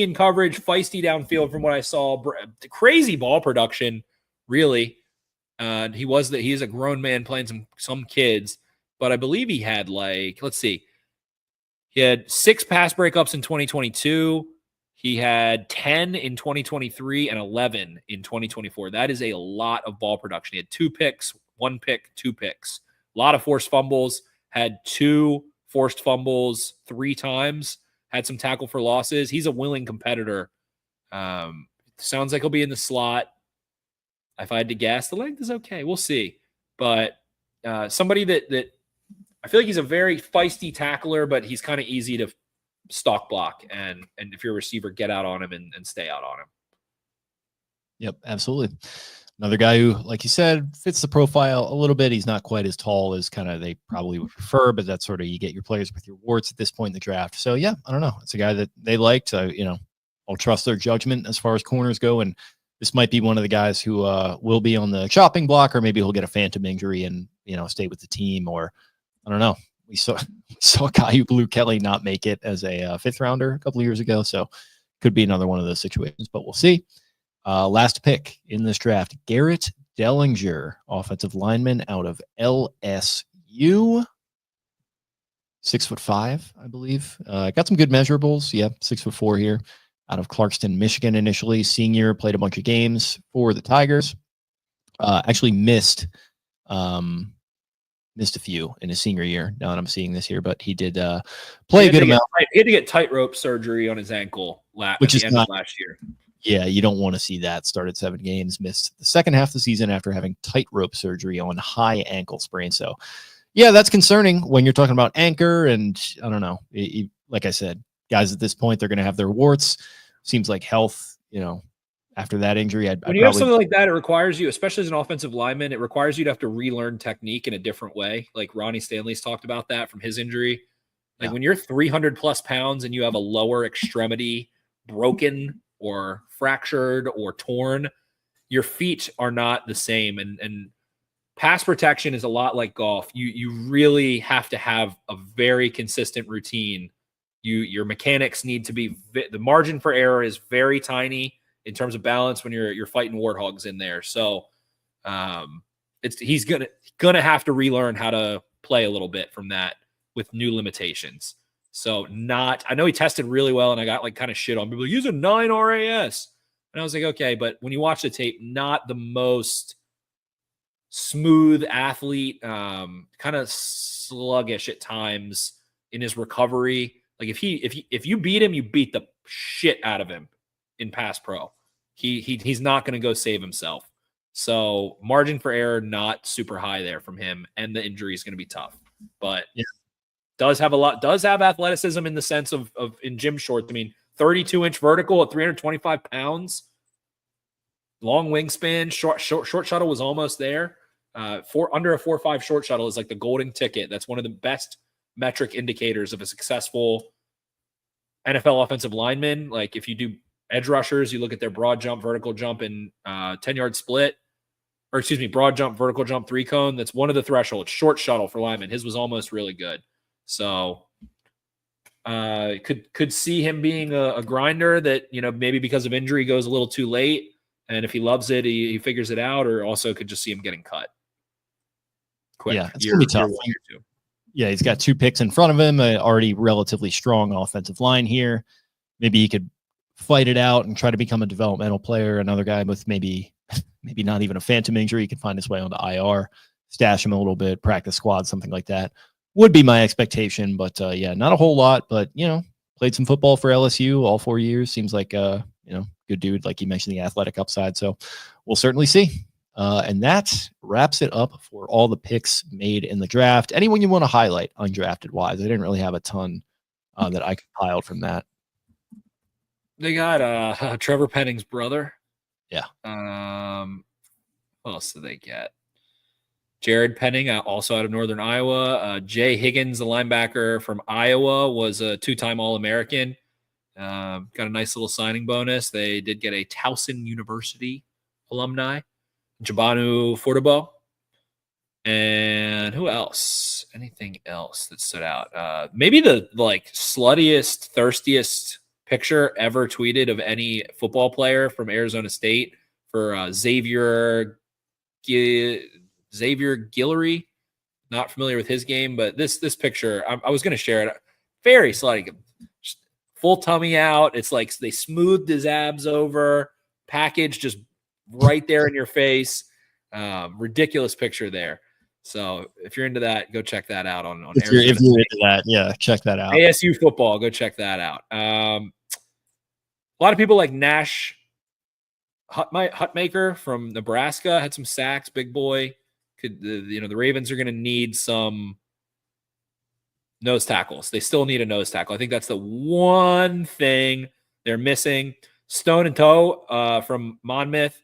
in coverage, feisty downfield from what I saw. Crazy ball production, really. He is a grown man playing some kids, but I believe he had let's see. He had 6 pass breakups in 2022. He had 10 in 2023 and 11 in 2024. That is a lot of ball production. He had 2 picks, 1 pick, 2 picks. A lot of forced fumbles. Had 2 forced fumbles 3 times. Had some tackle for losses. He's a willing competitor. Sounds like he'll be in the slot. If I had to guess, the length is okay. We'll see. But somebody that I feel like he's a very feisty tackler, but he's kind of easy to stock block. And if you're a receiver, get out on him and stay out on him. Yep, absolutely. Another guy who, like you said, fits the profile a little bit. He's not quite as tall as kind of they probably would prefer, but that's sort of you get your players with your warts at this point in the draft. So, yeah, I don't know. It's a guy that they liked. I'll trust their judgment as far as corners go. And this might be one of the guys who will be on the chopping block, or maybe he'll get a phantom injury and, stay with the team. Or I don't know. We saw a guy who blew Kelly not make it as a 5th rounder a couple of years ago. So could be another one of those situations, but we'll see. Last pick in this draft, Garrett Dellinger, offensive lineman out of LSU. 6'5", I believe. Got some good measurables. Yeah, 6'4" here. Out of Clarkston, Michigan initially. Senior, played a bunch of games for the Tigers. Actually missed a few in his senior year. Now that I'm seeing this here, but he did play a good amount. He had to get tightrope surgery on his ankle which is not last year. Yeah, you don't want to see that. Started 7 games, missed the second half of the season after having tightrope surgery on high ankle sprain. So, yeah, that's concerning when you're talking about anchor. And I don't know. Like I said, guys at this point, they're going to have their warts. Seems like health, after that injury. When you have something like that, it requires you, especially as an offensive lineman, it requires you to have to relearn technique in a different way. Like Ronnie Stanley's talked about that from his injury. When you're 300 plus pounds and you have a lower extremity broken or fractured or torn, your feet are not the same. And pass protection is a lot like golf. You really have to have a very consistent routine. Your mechanics need to be the margin for error is very tiny in terms of balance when you're fighting warthogs in there. So he's gonna have to relearn how to play a little bit from that with new limitations. So I know he tested really well, and I got like kind of shit on people. Use a 9 RAS, and I was like, okay, but when you watch the tape, not the most smooth athlete, kind of sluggish at times in his recovery. Like if you beat him, you beat the shit out of him in pass pro. He's not going to go save himself. So margin for error not super high there from him, and the injury is going to be tough. But does have athleticism in the sense of in gym shorts. I mean, 32-inch vertical at 325 pounds, long wingspan, short shuttle was almost there. Under a 4.5 short shuttle is like the golden ticket. That's one of the best metric indicators of a successful NFL offensive lineman. Like if you do edge rushers, you look at their broad jump, vertical jump, and 10-yard split, or excuse me, broad jump, vertical jump, 3-cone. That's one of the thresholds. Short shuttle for linemen. His was almost really good. So could see him being a grinder that, maybe because of injury goes a little too late. And if he loves it, he figures it out, or also could just see him getting cut quick. Yeah, it's going to be tough. Yeah, he's got 2 picks in front of him, already relatively strong offensive line here. Maybe he could fight it out and try to become a developmental player. Another guy with maybe not even a phantom injury, he can find his way onto IR, stash him a little bit, practice squad, something like that. Would be my expectation, but not a whole lot. But played some football for LSU all 4 years. Seems like good dude, like you mentioned, the athletic upside. So we'll certainly see. And that wraps it up for all the picks made in the draft. Anyone you want to highlight undrafted wise? I didn't really have a ton that I compiled from that. They got Trevor Penning's brother. Yeah. What else did they get? Jared Penning, also out of Northern Iowa. Jay Higgins, the linebacker from Iowa, was a 2-time All-American. Got a nice little signing bonus. They did get a Towson University alumni, Jabanu Fortabo. And who else? Anything else that stood out? Maybe the sluttiest, thirstiest picture ever tweeted of any football player from Arizona State for Xavier Guillory. Not familiar with his game, but this picture, I was going to share it. Very slutty. Just full tummy out. It's like they smoothed his abs over, package just right there in your face. Ridiculous picture there. So if you're into that, go check that out on if you're into that, yeah, check that out. ASU football, go check that out. A lot of people like Nash Hutmaker from Nebraska had some sacks, big boy. The Ravens are going to need some nose tackles. They still need a nose tackle. I think that's the one thing they're missing. Stone and Toe from Monmouth.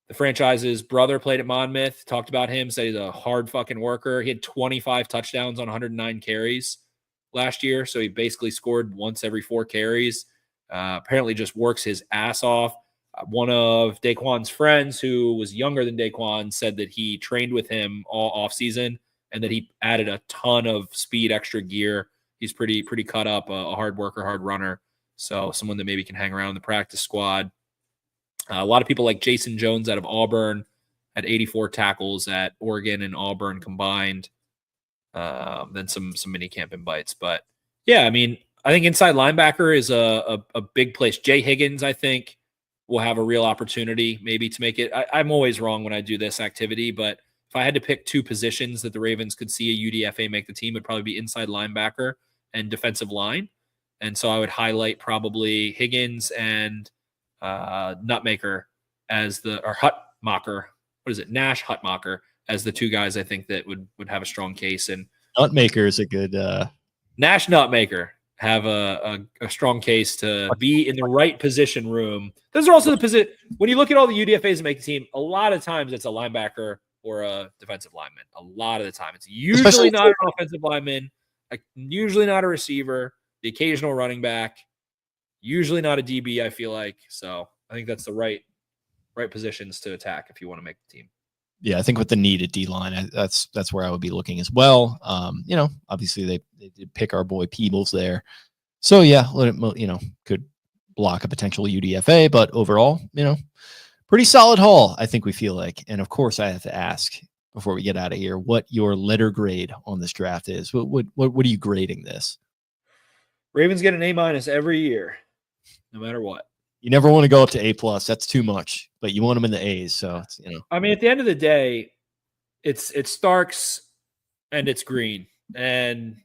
The franchise's brother played at Monmouth, talked about him, said he's a hard fucking worker. He had 25 touchdowns on 109 carries last year, so he basically scored once every 4 carries. Apparently just works his ass off. One of Daquan's friends, who was younger than Daquan, said that he trained with him all offseason and that he added a ton of speed, extra gear. He's pretty cut up, a hard worker, hard runner. So someone that maybe can hang around the practice squad. A lot of people like Jason Jones out of Auburn had 84 tackles at Oregon and Auburn combined. Then some minicamp invites. But, yeah, I mean, I think inside linebacker is a big place. Jay Higgins, I think, will have a real opportunity maybe to make it. I'm always wrong when I do this activity, but if I had to pick 2 positions that the Ravens could see a UDFA make the team, it would probably be inside linebacker and defensive line. And so I would highlight probably Higgins and Nutmaker as or Hutmacher. What is it? Nash Hutmacher as the 2 guys I think that would have a strong case. And Nutmaker is a good Nash Nutmaker have a strong case to be in the right position room. Those are also the position when you look at all the UDFAs that make the team, a lot of times it's a linebacker or a defensive lineman. A lot of the time. It's usually not an offensive lineman, usually not a receiver, the occasional running back. Usually not a DB, I feel like. So I think that's the right positions to attack if you want to make the team. Yeah, I think with the needed D line, that's where I would be looking as well. Obviously they did pick our boy Peebles there, so yeah, could block a potential UDFA, but overall, pretty solid haul. I think we feel like, and of course, I have to ask before we get out of here what your letter grade on this draft is. What are you grading this? Ravens get an A- every year, no matter what. You never want to go up to A+. That's too much, but you want them in the A's. So, I mean, at the end of the day, it's Starks and it's Green. And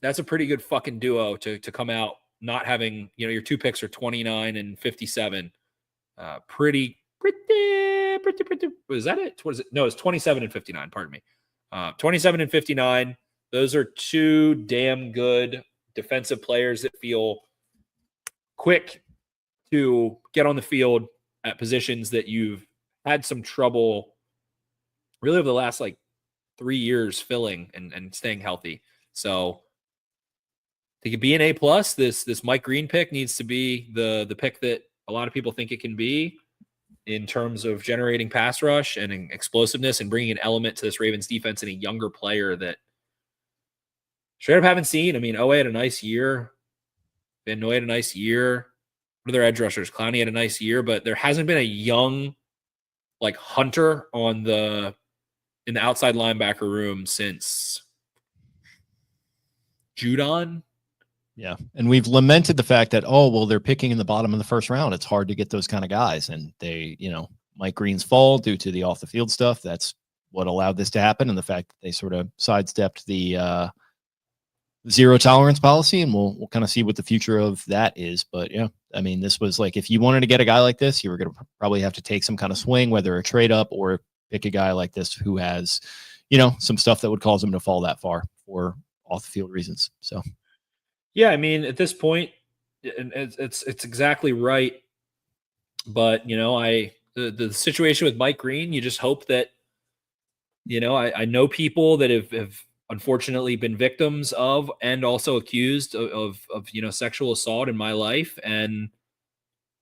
that's a pretty good fucking duo to come out not having, your two picks are 29 and 57. Pretty. Was that it? What is it? No, it's 27 and 59. Pardon me. 27 and 59. Those are two damn good defensive players that feel quick to get on the field at positions that you've had some trouble really over the last 3 years filling and staying healthy. So to be an A+, this Mike Green pick needs to be the pick that a lot of people think it can be in terms of generating pass rush and explosiveness and bringing an element to this Ravens defense and a younger player that straight up haven't seen. I mean, Owe had a nice year. Van Noy had a nice year. What are their edge rushers? Clowney had a nice year, but there hasn't been a young hunter in the outside linebacker room since Judon. Yeah. And we've lamented the fact that, they're picking in the bottom of the first round. It's hard to get those kind of guys. And they, Mike Green's fall due to the off the field stuff. That's what allowed this to happen. And the fact that they sort of sidestepped the zero tolerance policy, and we'll kind of see what the future of that is. But yeah, I mean, this was if you wanted to get a guy like this, you were going to probably have to take some kind of swing, whether a trade up or pick a guy like this who has, some stuff that would cause him to fall that far for off the field reasons. So, yeah, I mean, at this point, it's exactly right. But the situation with Mike Green, you just hope that, I know people that have unfortunately been victims of and also accused of sexual assault in my life. And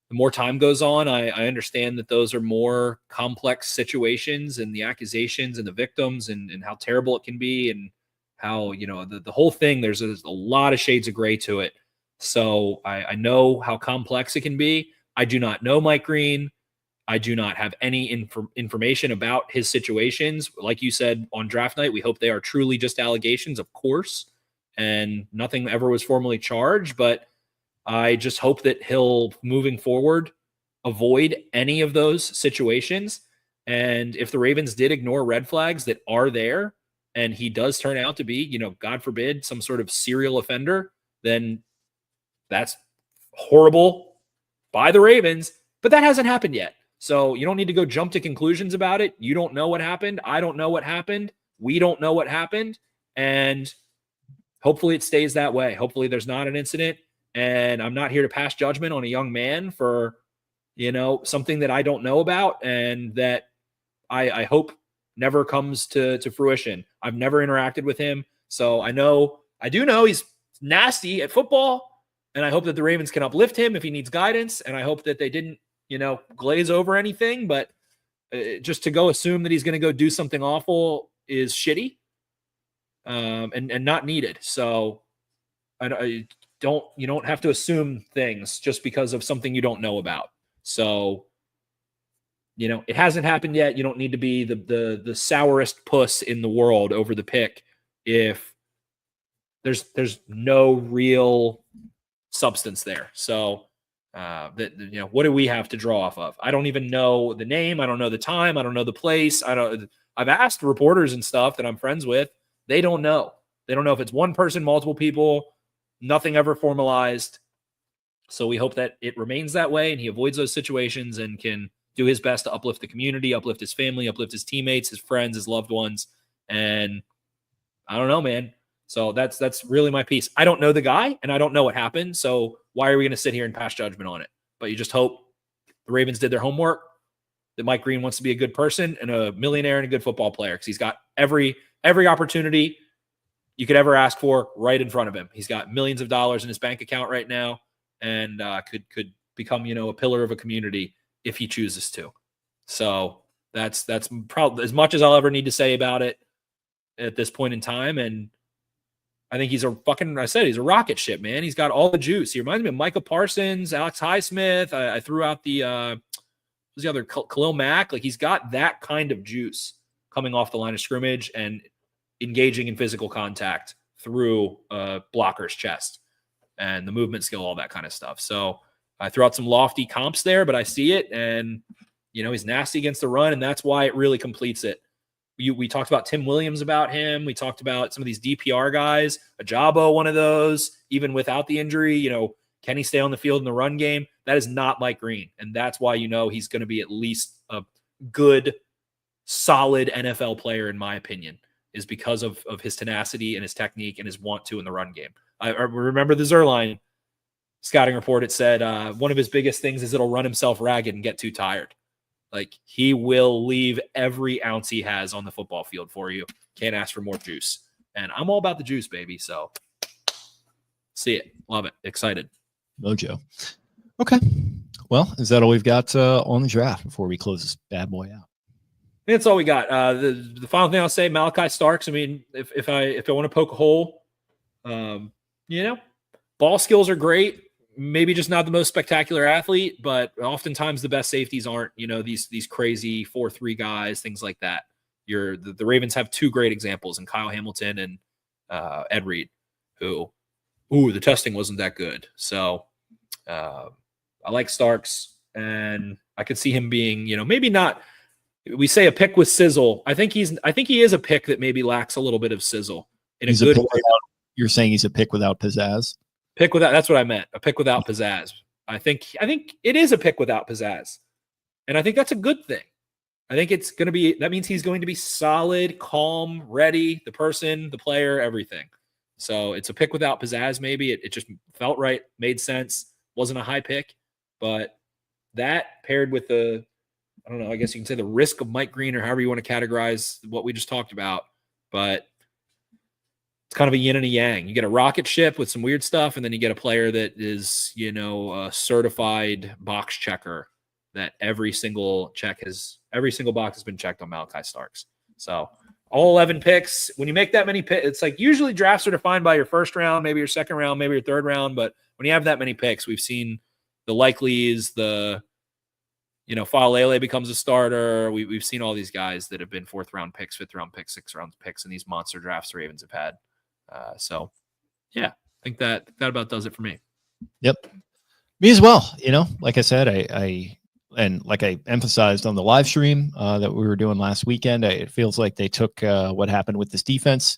the more time goes on, I understand that those are more complex situations and the accusations and the victims and how terrible it can be and how, the whole thing, there's a lot of shades of gray to it. So I know how complex it can be. I do not know Mike Green. I do not have any information about his situations. Like you said on draft night, we hope they are truly just allegations, of course, and nothing ever was formally charged. But I just hope that he'll, moving forward, avoid any of those situations. And if the Ravens did ignore red flags that are there, and he does turn out to be, God forbid, some sort of serial offender, then that's horrible by the Ravens. But that hasn't happened yet. So you don't need to go jump to conclusions about it. You don't know what happened. I don't know what happened. We don't know what happened. And hopefully it stays that way. Hopefully there's not an incident. And I'm not here to pass judgment on a young man for, something that I don't know about and that I hope never comes to fruition. I've never interacted with him. So I do know he's nasty at football. And I hope that the Ravens can uplift him if he needs guidance. And I hope that they didn't, glaze over anything, but just to go assume that he's going to go do something awful is shitty and not needed. So you don't have to assume things just because of something you don't know about. So, it hasn't happened yet. You don't need to be the sourest puss in the world over the pick if there's no real substance there. So, what do we have to draw off of? I don't even know the name. I don't know the time. I don't know the place. I've asked reporters and stuff that I'm friends with. They don't know. They don't know if it's one person, multiple people, nothing ever formalized. So we hope that it remains that way and he avoids those situations and can do his best to uplift the community, uplift his family, uplift his teammates, his friends, his loved ones. And I don't know, man. So that's really my piece. I don't know the guy and I don't know what happened. So why are we going to sit here and pass judgment on it? But you just hope the Ravens did their homework, that Mike Green wants to be a good person and a millionaire and a good football player because he's got every opportunity you could ever ask for right in front of him. He's got millions of dollars in his bank account right now and could become, a pillar of a community if he chooses to. So That's probably as much as I'll ever need to say about it at this point in time. And I think he's he's a rocket ship, man. He's got all the juice. He reminds me of Micah Parsons, Alex Highsmith. I threw out who's the other, Khalil Mack. Like, he's got that kind of juice coming off the line of scrimmage and engaging in physical contact through a blocker's chest and the movement skill, all that kind of stuff. So I threw out some lofty comps there, but I see it. And, he's nasty against the run, and that's why it really completes it. We talked about Tim Williams about him. We talked about some of these DPR guys, Ajabo, one of those, even without the injury, can he stay on the field in the run game? That is not Mike Green. And that's why, he's going to be at least a good, solid NFL player, in my opinion, is because of his tenacity and his technique and his want to in the run game. I remember the Zerline scouting report. It said one of his biggest things is it'll run himself ragged and get too tired. Like, he will leave every ounce he has on the football field for you. Can't ask for more juice. And I'm all about the juice, baby. So see it. Love it. Excited. Mojo. Okay. Well, is that all we've got on the draft before we close this bad boy out? That's all we got. The final thing I'll say, Malaki Starks. I mean, if I want to poke a hole, ball skills are great. Maybe just not the most spectacular athlete, but oftentimes the best safeties aren't, these crazy 4-3 guys, things like that. The Ravens have two great examples in Kyle Hamilton and Ed Reed, who, the testing wasn't that good. So I like Starks, and I could see him being, maybe not. We say a pick with sizzle. I think he is a pick that maybe lacks a little bit of sizzle in a good way. You're saying he's a pick without pizzazz? Pick without, that's what I meant. A pick without pizzazz. I think it is a pick without pizzazz. And I think that's a good thing. I think that means he's going to be solid, calm, ready, the person, the player, everything. So it's a pick without pizzazz, maybe. It just felt right, made sense. Wasn't a high pick, but that paired with I guess you can say the risk of Mike Green, or however you want to categorize what we just talked about, but it's kind of a yin and a yang. You get a rocket ship with some weird stuff, and then you get a player that is, a certified box checker, that every single box has been checked on Malaki Starks. So all 11 picks. When you make that many picks, it's like usually drafts are defined by your first round, maybe your second round, maybe your third round. But when you have that many picks, we've seen the likelies, Faalele becomes a starter. We've seen all these guys that have been 4th round picks, 5th round picks, 6th round picks in these monster drafts the Ravens have had. So I think that about does it for me. Yep. Me as well. Like I said, I like I emphasized on the live stream that we were doing last weekend, it feels like they took what happened with this defense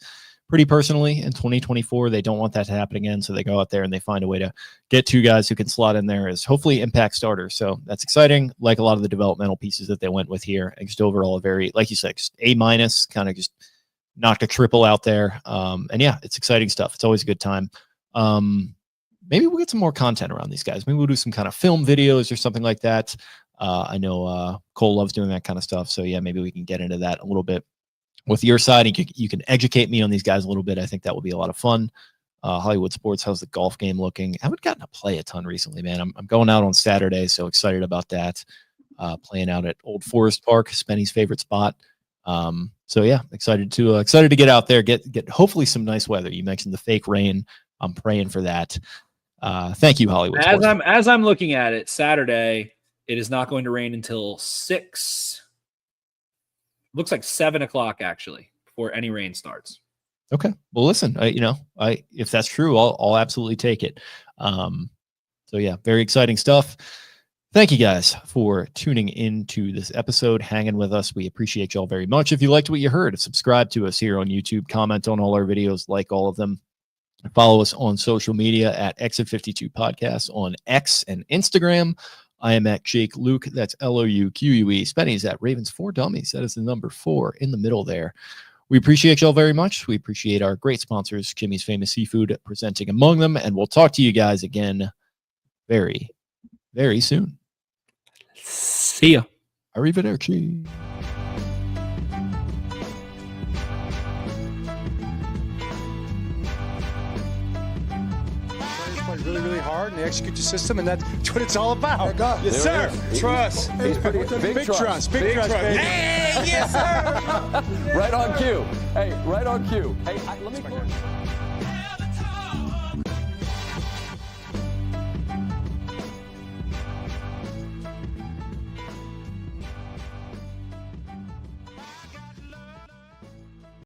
pretty personally in 2024. They don't want that to happen again. So they go out there and they find a way to get 2 guys who can slot in there as hopefully impact starters. So that's exciting. Like a lot of the developmental pieces that they went with here, and just overall a very, like you said, just A-, kind of just knocked a triple out there. And it's exciting stuff. It's always a good time. Maybe we'll get some more content around these guys. Maybe we'll do some kind of film videos or something like that. I know Cole loves doing that kind of stuff. So maybe we can get into that a little bit with your side. You can educate me on these guys a little bit. I think that will be a lot of fun. Hollywood Sports, how's the golf game looking? I haven't gotten to play a ton recently, man. I'm going out on Saturday, so excited about that. Playing out at Old Forest Park, Spenny's favorite spot. Excited to get out there, get hopefully some nice weather. You mentioned the fake rain. I'm praying for that. Thank you, Hollywood Sports. As I'm looking at it, Saturday, it is not going to rain until 6. Looks like 7 o'clock actually before any rain starts. Okay. Well, listen, if that's true, I'll absolutely take it. Very exciting stuff. Thank you guys for tuning into this episode, hanging with us. We appreciate y'all very much. If you liked what you heard, subscribe to us here on YouTube, comment on all our videos, like all of them. Follow us on social media at Exit 52 Podcast on X and Instagram. I am at Jake Louque. That's Louque. Spenny's at Ravens 4 Dummies. That is the number 4 in the middle there. We appreciate y'all very much. We appreciate our great sponsors, Jimmy's Famous Seafood, presenting among them. And we'll talk to you guys again very, very soon. See ya. Arrivederci. really, really hard, and they execute the system, and that's what it's all about. There Yes, sir. it is. Trust. He's pretty big trust. Big trust, baby. Hey, yes, sir. Right on cue. Hey, right on cue. Hey, let me.